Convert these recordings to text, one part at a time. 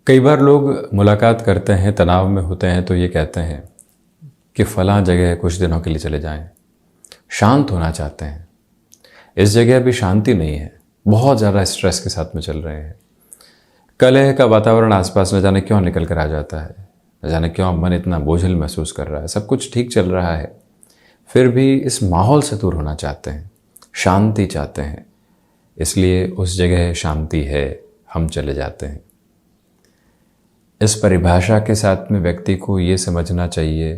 कई बार लोग मुलाकात करते हैं, तनाव में होते हैं तो ये कहते हैं कि फ़लाँ जगह कुछ दिनों के लिए चले जाएं, शांत होना चाहते हैं। इस जगह भी शांति नहीं है, बहुत ज़्यादा स्ट्रेस के साथ में चल रहे हैं। कलह का वातावरण आसपास न जाने क्यों निकल कर आ जाता है, न जाने क्यों मन इतना बोझिल महसूस कर रहा है। सब कुछ ठीक चल रहा है, फिर भी इस माहौल से दूर होना चाहते हैं, शांति चाहते हैं। इसलिए उस जगह शांति है, हम चले जाते हैं। इस परिभाषा के साथ में व्यक्ति को ये समझना चाहिए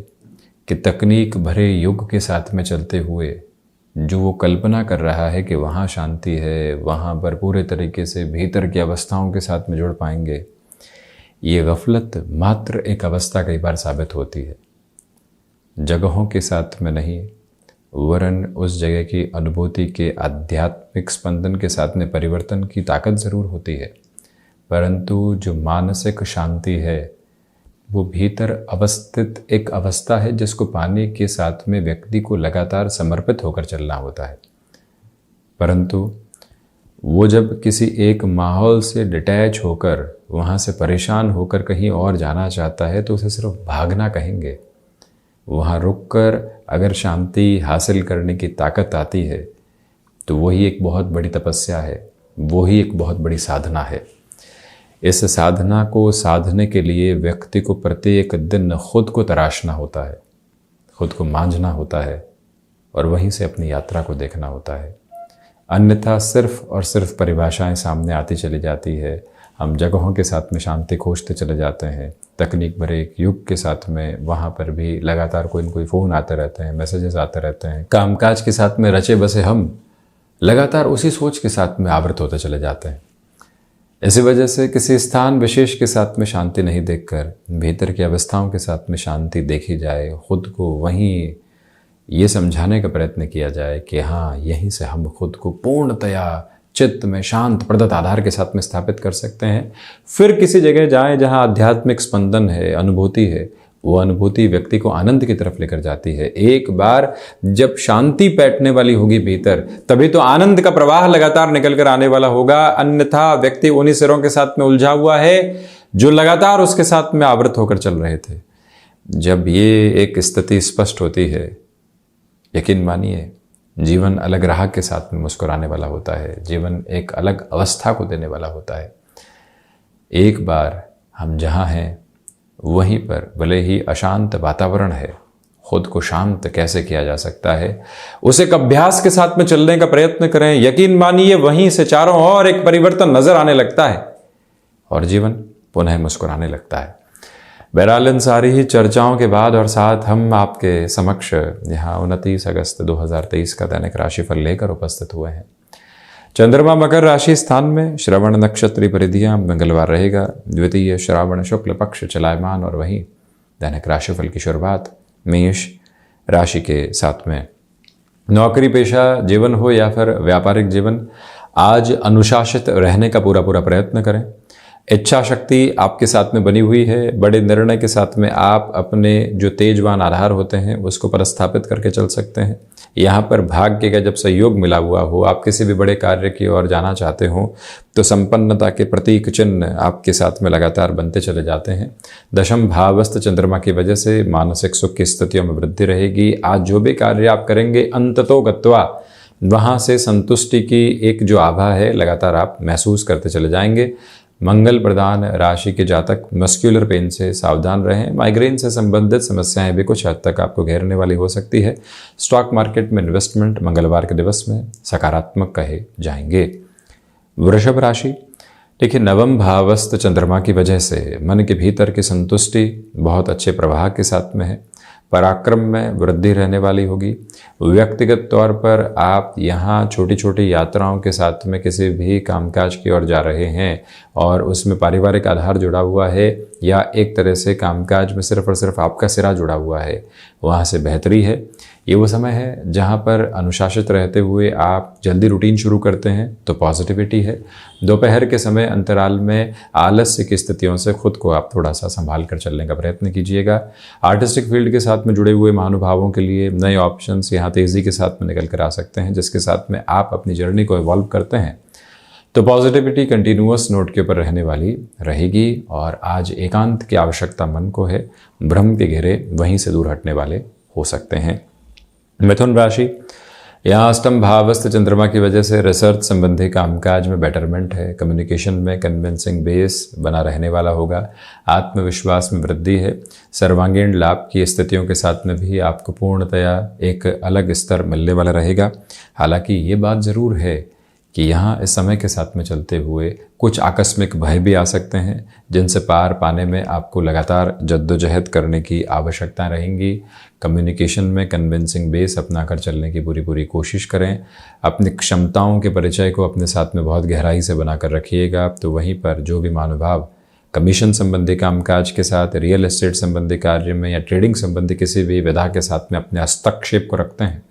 कि तकनीक भरे युग के साथ में चलते हुए जो वो कल्पना कर रहा है कि वहाँ शांति है, वहाँ पर पूरे तरीके से भीतर की अवस्थाओं के साथ में जुड़ पाएंगे, ये गफलत मात्र एक अवस्था कई बार साबित होती है। जगहों के साथ में नहीं, वरन उस जगह की अनुभूति के आध्यात्मिक स्पंदन के साथ में परिवर्तन की ताकत ज़रूर होती है, परंतु जो मानसिक शांति है वो भीतर अवस्थित एक अवस्था है जिसको पाने के साथ में व्यक्ति को लगातार समर्पित होकर चलना होता है। परंतु वो जब किसी एक माहौल से डिटैच होकर, वहाँ से परेशान होकर कहीं और जाना चाहता है तो उसे सिर्फ भागना कहेंगे। वहाँ रुककर अगर शांति हासिल करने की ताकत आती है तो वही एक बहुत बड़ी तपस्या है, वही एक बहुत बड़ी साधना है। इस साधना को साधने के लिए व्यक्ति को प्रत्येक दिन खुद को तराशना होता है, खुद को मांझना होता है और वहीं से अपनी यात्रा को देखना होता है। अन्यथा सिर्फ और सिर्फ परिभाषाएं सामने आती चली जाती है। हम जगहों के साथ में शांति खोजते चले जाते हैं, तकनीक भरे एक युग के साथ में वहाँ पर भी लगातार कोई न कोई फ़ोन आते रहते हैं, मैसेजेस आते रहते हैं। कामकाज के साथ में रचे बसे हम लगातार उसी सोच के साथ में आवृत होते चले जाते हैं। इसी वजह से किसी स्थान विशेष के साथ में शांति नहीं देखकर भीतर की अवस्थाओं के साथ में शांति देखी जाए, खुद को वहीं ये समझाने का प्रयत्न किया जाए कि हाँ, यहीं से हम खुद को पूर्णतया चित्त में शांत प्रदत्त आधार के साथ में स्थापित कर सकते हैं। फिर किसी जगह जाएं जहाँ आध्यात्मिक स्पंदन है, अनुभूति है। वो अनुभूति व्यक्ति को आनंद की तरफ लेकर जाती है। एक बार जब शांति बैठने वाली होगी भीतर, तभी तो आनंद का प्रवाह लगातार निकल कर आने वाला होगा। अन्यथा व्यक्ति उन्हीं सिरों के साथ में उलझा हुआ है जो लगातार उसके साथ में आवृत होकर चल रहे थे। जब ये एक स्थिति स्पष्ट होती है, यकीन मानिए जीवन अलग राह के साथ में मुस्कुराने वाला होता है, जीवन एक अलग अवस्था को देने वाला होता है। एक बार हम जहाँ हैं वहीं पर भले ही अशांत वातावरण है, खुद को शांत कैसे किया जा सकता है, उसे एक अभ्यास के साथ में चलने का प्रयत्न करें। यकीन मानिए वहीं से चारों ओर एक परिवर्तन नजर आने लगता है और जीवन पुनः मुस्कुराने लगता है। बहरहाल इन सारी ही चर्चाओं के बाद और साथ हम आपके समक्ष यहाँ 29 अगस्त 2023 का दैनिक राशिफल लेकर उपस्थित हुए हैं। चंद्रमा मकर राशि स्थान में, श्रवण नक्षत्र परिधियां, मंगलवार रहेगा, द्वितीय श्रावण शुक्ल पक्ष चलायमान और वहीं दैनिक राशिफल की शुरुआत मेष राशि के साथ में। नौकरी पेशा जीवन हो या फिर व्यापारिक जीवन, आज अनुशासित रहने का पूरा प्रयत्न करें। इच्छा शक्ति आपके साथ में बनी हुई है। बड़े निर्णय के साथ में आप अपने जो तेजवान आधार होते हैं उसको प्रस्थापित करके चल सकते हैं। यहाँ पर भाग्य का जब सहयोग मिला हुआ हो, आप किसी भी बड़े कार्य की ओर जाना चाहते हो तो संपन्नता के प्रतीक चिन्ह आपके साथ में लगातार बनते चले जाते हैं। दशम भावस्थ चंद्रमा की वजह से मानसिक सुख की स्थितियों में वृद्धि रहेगी। आज जो भी कार्य आप करेंगे अंततो गत्वा वहाँ से संतुष्टि की एक जो आभा है लगातार आप महसूस करते चले जाएंगे। मंगल प्रदान राशि के जातक मस्क्यूलर पेन से सावधान रहें। माइग्रेन से संबंधित समस्याएं भी कुछ हद तक आपको घेरने वाली हो सकती है। स्टॉक मार्केट में इन्वेस्टमेंट मंगलवार के दिवस में सकारात्मक कहे जाएंगे। वृषभ राशि, देखिए नवम भावस्थ चंद्रमा की वजह से मन के भीतर की संतुष्टि बहुत अच्छे प्रवाह के साथ में है। पराक्रम में वृद्धि रहने वाली होगी। व्यक्तिगत तौर पर आप यहाँ छोटी छोटी यात्राओं के साथ में किसी भी कामकाज की ओर जा रहे हैं और उसमें पारिवारिक आधार जुड़ा हुआ है या एक तरह से कामकाज में सिर्फ और सिर्फ आपका सिरा जुड़ा हुआ है, वहाँ से बेहतरी है। ये वो समय है जहाँ पर अनुशासित रहते हुए आप जल्दी रूटीन शुरू करते हैं तो पॉजिटिविटी है। दोपहर के समय अंतराल में आलस्य की स्थितियों से खुद को आप थोड़ा सा संभाल कर चलने का प्रयत्न कीजिएगा। आर्टिस्टिक फील्ड के साथ में जुड़े हुए महानुभावों के लिए नए ऑप्शंस यहाँ तेज़ी के साथ में निकल कर आ सकते हैं, जिसके साथ में आप अपनी जर्नी को इवॉल्व करते हैं। तो पॉजिटिविटी कंटिन्यूअस नोट के ऊपर रहने वाली रहेगी और आज एकांत की आवश्यकता मन को है। भ्रम के घेरे वहीं से दूर हटने वाले हो सकते हैं। मिथुन राशि, यहाँ अष्टम भावस्थ चंद्रमा की वजह से रिसर्च संबंधी कामकाज में बेटरमेंट है। कम्युनिकेशन में कन्विंसिंग बेस बना रहने वाला होगा। आत्मविश्वास में वृद्धि है। सर्वांगीण लाभ की स्थितियों के साथ में भी आपको पूर्णतया एक अलग स्तर मिलने वाला रहेगा। हालांकि ये बात ज़रूर है कि यहाँ इस समय के साथ में चलते हुए कुछ आकस्मिक भय भी आ सकते हैं, जिनसे पार पाने में आपको लगातार जद्दोजहद करने की आवश्यकता रहेंगी। कम्युनिकेशन में कन्विंसिंग बेस अपनाकर चलने की पूरी कोशिश करें। अपनी क्षमताओं के परिचय को अपने साथ में बहुत गहराई से बनाकर रखिएगा। तो वहीं पर जो भी महानुभाव कमीशन संबंधी कामकाज के साथ, रियल एस्टेट संबंधी कार्य में या ट्रेडिंग संबंधी किसी भी विधा के साथ में अपने हस्तक्षेप को रखते हैं,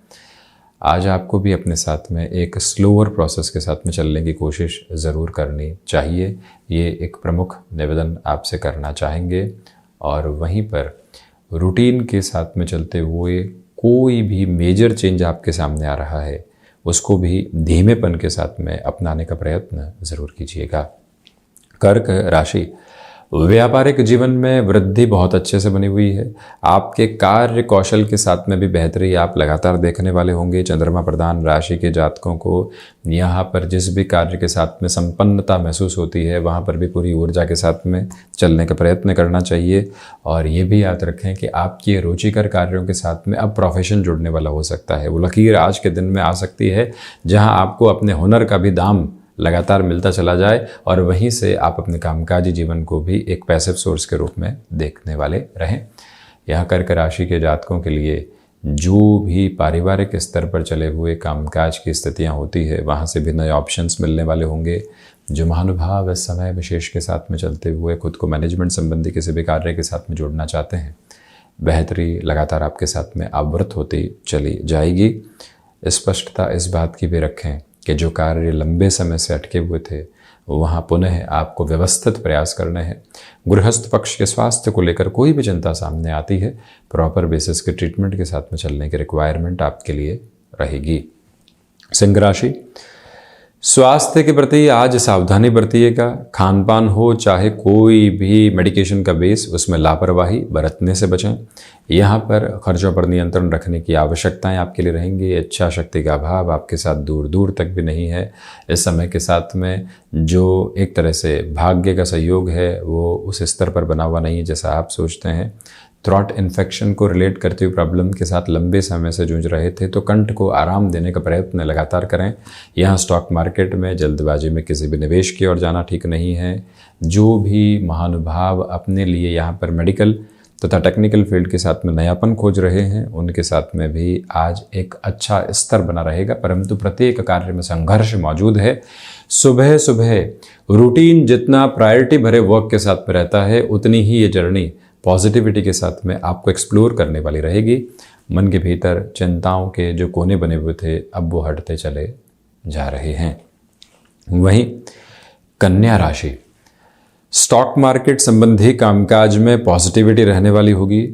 आज आपको भी अपने साथ में एक स्लोअर प्रोसेस के साथ में चलने की कोशिश ज़रूर करनी चाहिए। ये एक प्रमुख निवेदन आपसे करना चाहेंगे। और वहीं पर रूटीन के साथ में चलते हुए कोई भी मेजर चेंज आपके सामने आ रहा है, उसको भी धीमेपन के साथ में अपनाने का प्रयत्न ज़रूर कीजिएगा। कर्क राशि, व्यापारिक जीवन में वृद्धि बहुत अच्छे से बनी हुई है। आपके कार्य कौशल के साथ में भी बेहतरी आप लगातार देखने वाले होंगे। चंद्रमा प्रधान राशि के जातकों को यहाँ पर जिस भी कार्य के साथ में संपन्नता महसूस होती है, वहाँ पर भी पूरी ऊर्जा के साथ में चलने का प्रयत्न करना चाहिए। और ये भी याद रखें कि आपके रुचिकर कार्यों के साथ में अब प्रोफेशन जुड़ने वाला हो सकता है। वो लकीर आज के दिन में आ सकती है जहाँ आपको अपने हुनर का भी दाम लगातार मिलता चला जाए और वहीं से आप अपने कामकाजी जीवन को भी एक पैसिव सोर्स के रूप में देखने वाले रहें। यहाँ कर्क राशि के जातकों के लिए जो भी पारिवारिक स्तर पर चले हुए कामकाज की स्थितियाँ होती है, वहाँ से भी नए ऑप्शंस मिलने वाले होंगे। जो महानुभाव इस समय विशेष के साथ में चलते हुए खुद को मैनेजमेंट संबंधी किसी भी कार्य के साथ में जोड़ना चाहते हैं, बेहतरी लगातार आपके साथ में आवृत होती चली जाएगी। स्पष्टता इस बात की भी रखें कि जो कार्य लंबे समय से अटके हुए थे, वहाँ पुनः आपको व्यवस्थित प्रयास करने हैं। गृहस्थ पक्ष के स्वास्थ्य को लेकर कोई भी चिंता सामने आती है, प्रॉपर बेसिस के ट्रीटमेंट के साथ में चलने की रिक्वायरमेंट आपके लिए रहेगी। सिंह राशि, स्वास्थ्य के प्रति आज सावधानी बरतिएगा। खान पान हो चाहे कोई भी मेडिकेशन का बेस, उसमें लापरवाही बरतने से बचें। यहाँ पर खर्चों पर नियंत्रण रखने की आवश्यकताएं आपके लिए रहेंगी। इच्छा शक्ति का अभाव आपके साथ दूर दूर तक भी नहीं है। इस समय के साथ में जो एक तरह से भाग्य का सहयोग है, वो उस स्तर पर बना हुआ नहीं है जैसा आप सोचते हैं। थ्रॉट इन्फेक्शन को रिलेट करते हुए प्रॉब्लम के साथ लंबे समय से जूझ रहे थे, तो कंठ को आराम देने का प्रयत्न लगातार करें। यहाँ स्टॉक मार्केट में जल्दबाजी में किसी भी निवेश की ओर जाना ठीक नहीं है। जो भी महानुभाव अपने लिए यहाँ पर मेडिकल तथा टेक्निकल फील्ड के साथ में नयापन खोज रहे हैं, उनके साथ में भी आज एक अच्छा स्तर बना रहेगा, परंतु प्रत्येक कार्य में संघर्ष मौजूद है। सुबह सुबह रूटीन जितना प्रायोरिटी भरे वर्क के साथ में रहता है, उतनी ही ये जर्नी पॉजिटिविटी के साथ में आपको एक्सप्लोर करने वाली रहेगी। मन के भीतर चिंताओं के जो कोने बने हुए थे, अब वो हटते चले जा रहे हैं। वहीं कन्या राशि, स्टॉक मार्केट संबंधी कामकाज में पॉजिटिविटी रहने वाली होगी।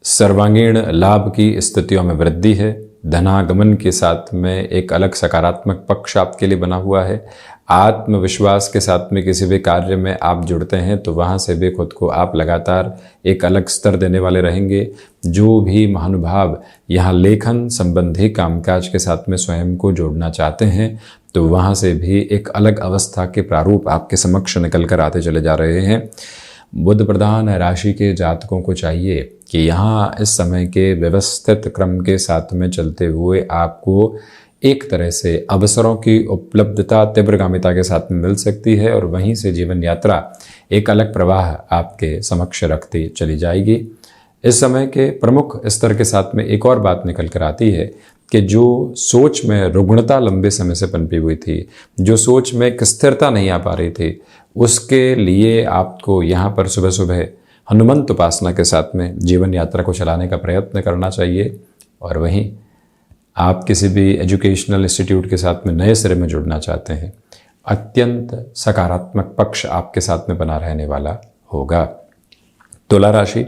सर्वांगीण लाभ की स्थितियों में वृद्धि है। धनागमन के साथ में एक अलग सकारात्मक पक्ष आपके लिए बना हुआ है। आत्मविश्वास के साथ में किसी भी कार्य में आप जुड़ते हैं, तो वहाँ से भी खुद को आप लगातार एक अलग स्तर देने वाले रहेंगे। जो भी महानुभाव यहाँ लेखन संबंधी कामकाज के साथ में स्वयं को जोड़ना चाहते हैं, तो वहाँ से भी एक अलग अवस्था के प्रारूप आपके समक्ष निकल कर आते चले जा रहे हैं। बुध प्रधान राशि के जातकों को चाहिए कि यहाँ इस समय के व्यवस्थित क्रम के साथ में चलते हुए आपको एक तरह से अवसरों की उपलब्धता तीव्रगामिता के साथ में मिल सकती है और वहीं से जीवन यात्रा एक अलग प्रवाह आपके समक्ष रखती चली जाएगी। इस समय के प्रमुख स्तर के साथ में एक और बात निकल कर आती है कि जो सोच में रुग्णता लंबे समय से पनपी हुई थी, जो सोच में एक स्थिरता नहीं आ पा रही थी, उसके लिए आपको यहाँ पर सुबह सुबह हनुमंत उपासना के साथ में जीवन यात्रा को चलाने का प्रयत्न करना चाहिए। और वहीं आप किसी भी एजुकेशनल इंस्टीट्यूट के साथ में नए सिरे में जुड़ना चाहते हैं, अत्यंत सकारात्मक पक्ष आपके साथ में बना रहने वाला होगा। तुला राशि,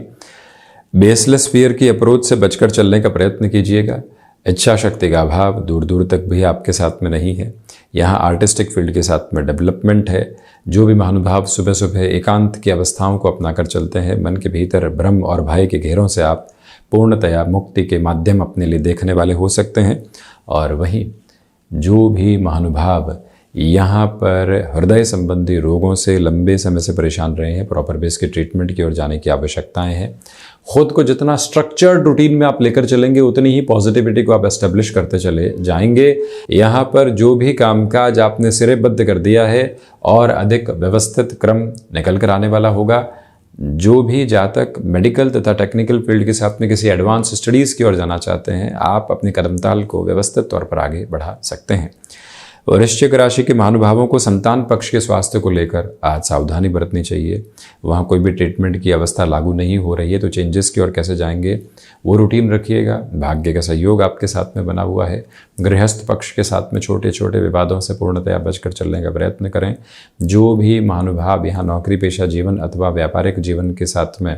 बेसलेस फियर की अप्रोच से बचकर चलने का प्रयत्न कीजिएगा। इच्छा शक्ति का अभाव दूर दूर तक भी आपके साथ में नहीं है। यहाँ आर्टिस्टिक फील्ड के साथ में डेवलपमेंट है। जो भी महानुभाव सुबह सुबह एकांत की अवस्थाओं को अपनाकर चलते हैं, मन के भीतर भ्रम और भय के घेरों से आप पूर्णतया मुक्ति के माध्यम अपने लिए देखने वाले हो सकते हैं। और वहीं जो भी महानुभाव यहाँ पर हृदय संबंधी रोगों से लंबे समय से परेशान रहे हैं, प्रॉपर बेस के ट्रीटमेंट की ओर जाने की आवश्यकताएं हैं। खुद को जितना स्ट्रक्चर्ड रूटीन में आप लेकर चलेंगे, उतनी ही पॉजिटिविटी को आप एस्टेब्लिश करते चले जाएंगे। यहाँ पर जो भी कामकाज आपने सिरेबद्ध कर दिया है और अधिक व्यवस्थित क्रम निकल कर आने वाला होगा। जो भी जातक मेडिकल तथा टेक्निकल फील्ड के साथ में किसी एडवांस स्टडीज़ की ओर जाना चाहते हैं, आप अपनी कदमताल को व्यवस्थित तौर पर आगे बढ़ा सकते हैं। वृश्चिक राशि के महानुभावों को संतान पक्ष के स्वास्थ्य को लेकर आज सावधानी बरतनी चाहिए। वहाँ कोई भी ट्रीटमेंट की अवस्था लागू नहीं हो रही है तो चेंजेस की ओर कैसे जाएंगे, वो रूटीन रखिएगा। भाग्य का सहयोग आपके साथ में बना हुआ है। गृहस्थ पक्ष के साथ में छोटे छोटे विवादों से पूर्णतया बचकर चलने का प्रयत्न करें। जो भी महानुभाव यहाँ नौकरी पेशा जीवन अथवा व्यापारिक जीवन के साथ में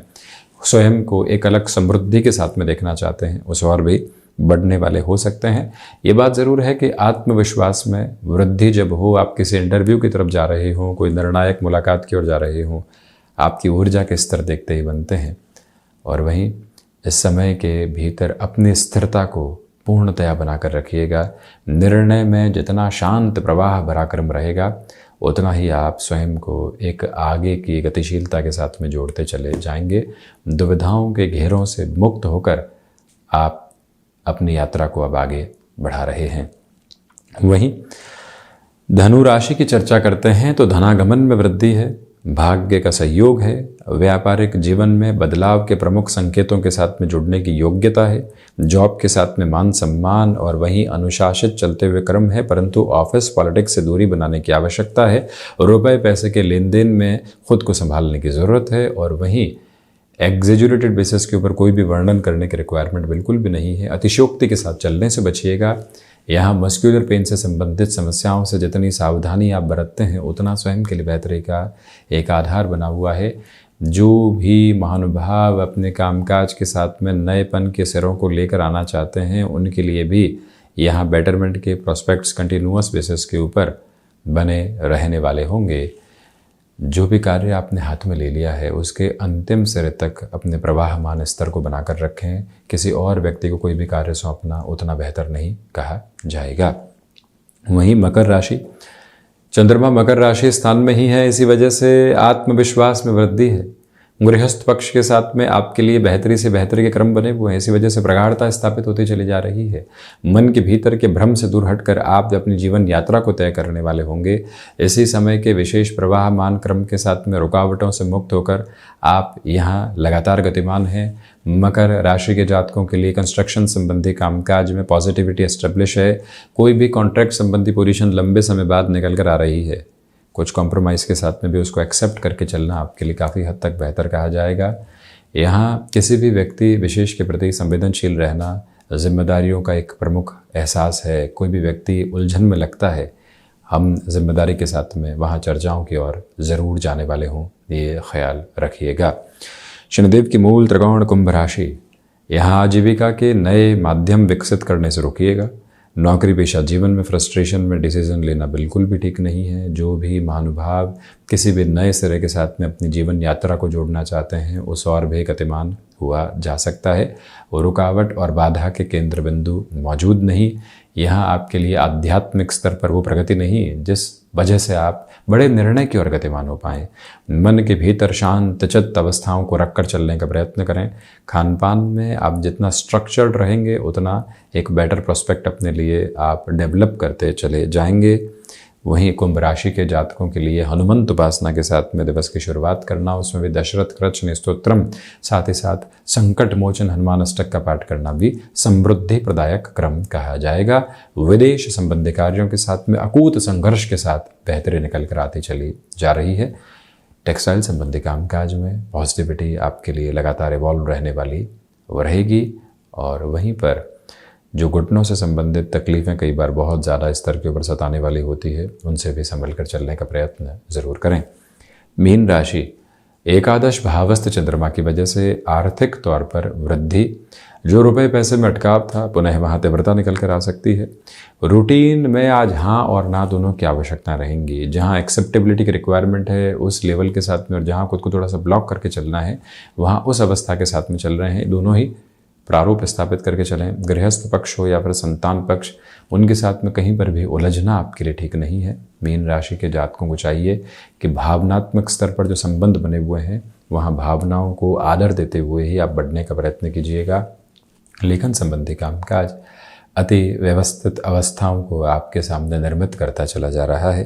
स्वयं को एक अलग समृद्धि के साथ में देखना चाहते हैं, उस और भी बढ़ने वाले हो सकते हैं। ये बात ज़रूर है कि आत्मविश्वास में वृद्धि जब हो, आप किसी इंटरव्यू की तरफ जा रहे हों, कोई निर्णायक मुलाकात की ओर जा रहे हों, आपकी ऊर्जा के स्तर देखते ही बनते हैं। और वहीं इस समय के भीतर अपनी स्थिरता को पूर्णतया बनाकर रखिएगा। निर्णय में जितना शांत प्रवाह भरा क्रम रहेगा, उतना ही आप स्वयं को एक आगे की गतिशीलता के साथ में जोड़ते चले जाएंगे। दुविधाओं के घेरों से मुक्त होकर आप अपनी यात्रा को अब आगे बढ़ा रहे हैं। वहीं धनु राशि की चर्चा करते हैं तो धनागमन में वृद्धि है, भाग्य का सहयोग है, व्यापारिक जीवन में बदलाव के प्रमुख संकेतों के साथ में जुड़ने की योग्यता है, जॉब के साथ में मान सम्मान और वहीं अनुशासित चलते हुए क्रम है, परंतु ऑफिस पॉलिटिक्स से दूरी बनाने की आवश्यकता है। रुपए पैसे के लेन देन में खुद को संभालने की ज़रूरत है। और वहीं एग्जेजुरेटेड बेसिस के ऊपर कोई भी वर्णन करने की रिक्वायरमेंट बिल्कुल भी नहीं है। अतिशयोक्ति के साथ चलने से बचिएगा। यहाँ मस्क्यूलर पेन से संबंधित समस्याओं से जितनी सावधानी आप बरतते हैं, उतना स्वयं के लिए बेहतरी का एक आधार बना हुआ है। जो भी महानुभाव अपने कामकाज के साथ में नएपन के सिरों को लेकर आना चाहते हैं, उनके लिए भी यहाँ बेटरमेंट के प्रोस्पेक्ट्स कंटिन्यूअस बेसिस के ऊपर बने रहने वाले होंगे। जो भी कार्य आपने हाथ में ले लिया है, उसके अंतिम सिरे तक अपने प्रवाहमान स्तर को बनाकर रखें। किसी और व्यक्ति को कोई भी कार्य सौंपना उतना बेहतर नहीं कहा जाएगा। वहीं मकर राशि, चंद्रमा मकर राशि स्थान में ही है, इसी वजह से आत्मविश्वास में वृद्धि है। गृहस्थ पक्ष के साथ में आपके लिए बेहतरी से बेहतरी के क्रम बने हुए हैं, इसी वजह से प्रगाढ़ता स्थापित होती चली जा रही है। मन के भीतर के भ्रम से दूर हटकर आप अपनी जीवन यात्रा को तय करने वाले होंगे। इसी समय के विशेष प्रवाहमान क्रम के साथ में रुकावटों से मुक्त होकर आप यहाँ लगातार गतिमान हैं। मकर राशि के जातकों के लिए कंस्ट्रक्शन संबंधी कामकाज में पॉजिटिविटी एस्टेब्लिश है। कोई भी कॉन्ट्रैक्ट संबंधी पोजीशन लंबे समय बाद निकल कर आ रही है। कुछ कॉम्प्रोमाइज़ के साथ में भी उसको एक्सेप्ट करके चलना आपके लिए काफ़ी हद तक बेहतर कहा जाएगा। यहाँ किसी भी व्यक्ति विशेष के प्रति संवेदनशील रहना, जिम्मेदारियों का एक प्रमुख एहसास है। कोई भी व्यक्ति उलझन में लगता है, हम जिम्मेदारी के साथ में वहाँ चर्चाओं की ओर ज़रूर जाने वाले हों, ये ख्याल रखिएगा। शनिदेव की मूल त्रिकोण कुंभ राशि, यहाँ आजीविका के नए माध्यम विकसित करने से रोकिएगा। नौकरी पेशा जीवन में फ्रस्ट्रेशन में डिसीजन लेना बिल्कुल भी ठीक नहीं है। जो भी महानुभाव किसी भी नए सिरे के साथ में अपनी जीवन यात्रा को जोड़ना चाहते हैं, उस और भी गतिमान हुआ जा सकता है। वो रुकावट और बाधा के केंद्र बिंदु मौजूद नहीं। यहाँ आपके लिए आध्यात्मिक स्तर पर वो प्रगति नहीं जिस वजह से आप बड़े निर्णय की ओर गतिमान हो पाएँ। मन के भीतर शांत चित्त अवस्थाओं को रखकर चलने का प्रयत्न करें। खान पान में आप जितना स्ट्रक्चर्ड रहेंगे, उतना एक बेटर प्रोस्पेक्ट अपने लिए आप डेवलप करते चले जाएंगे। वहीं कुंभ राशि के जातकों के लिए हनुमंत उपासना के साथ में दिवस की शुरुआत करना, उसमें भी दशरथ कृष्ण स्तोत्रम, साथ ही साथ संकट मोचन हनुमान अष्टक का पाठ करना भी समृद्धि प्रदायक क्रम कहा जाएगा। विदेश संबंधी कार्यों के साथ में अकूत संघर्ष के साथ बेहतरी निकल कर आती चली जा रही है। टेक्सटाइल संबंधी कामकाज में पॉजिटिविटी आपके लिए लगातार इवॉल्व रहने वाली रहेगी। और वहीं पर जो घुटनों से संबंधित तकलीफ़ें कई बार बहुत ज़्यादा स्तर के ऊपर सताने वाली होती है, उनसे भी संभल कर चलने का प्रयत्न ज़रूर करें। मीन राशि, एकादश भावस्थ चंद्रमा की वजह से आर्थिक तौर पर वृद्धि, जो रुपए पैसे में अटकाव था पुनः वहाँ तीव्रता निकल कर आ सकती है। रूटीन में आज हाँ और ना दोनों की आवश्यकता रहेंगी। जहाँ एक्सेप्टेबिलिटी की रिक्वायरमेंट है उस लेवल के साथ में, और जहाँ खुद को थोड़ा सा ब्लॉक करके चलना है वहाँ उस अवस्था के साथ में चल रहे हैं। दोनों ही प्रारूप स्थापित करके चलें। गृहस्थ पक्ष हो या फिर संतान पक्ष, उनके साथ में कहीं पर भी उलझना आपके लिए ठीक नहीं है। मीन राशि के जातकों को चाहिए कि भावनात्मक स्तर पर जो संबंध बने हुए हैं वहाँ भावनाओं को आदर देते हुए ही आप बढ़ने का प्रयत्न कीजिएगा। लेखन संबंधी कामकाज अति व्यवस्थित अवस्थाओं को आपके सामने निर्मित करता चला जा रहा है।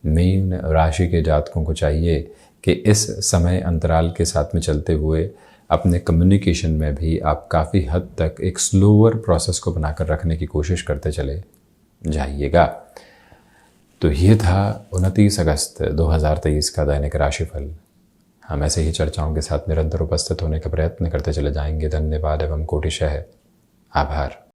मीन राशि के जातकों को चाहिए कि इस समय अंतराल के साथ में चलते हुए अपने कम्युनिकेशन में भी आप काफ़ी हद तक एक स्लोअर प्रोसेस को बनाकर रखने की कोशिश करते चले जाइएगा। तो ये था 29 अगस्त 2023 का दैनिक राशिफल। हम ऐसे ही चर्चाओं के साथ निरंतर उपस्थित होने का प्रयत्न करते चले जाएंगे। धन्यवाद एवं कोटिशः आभार।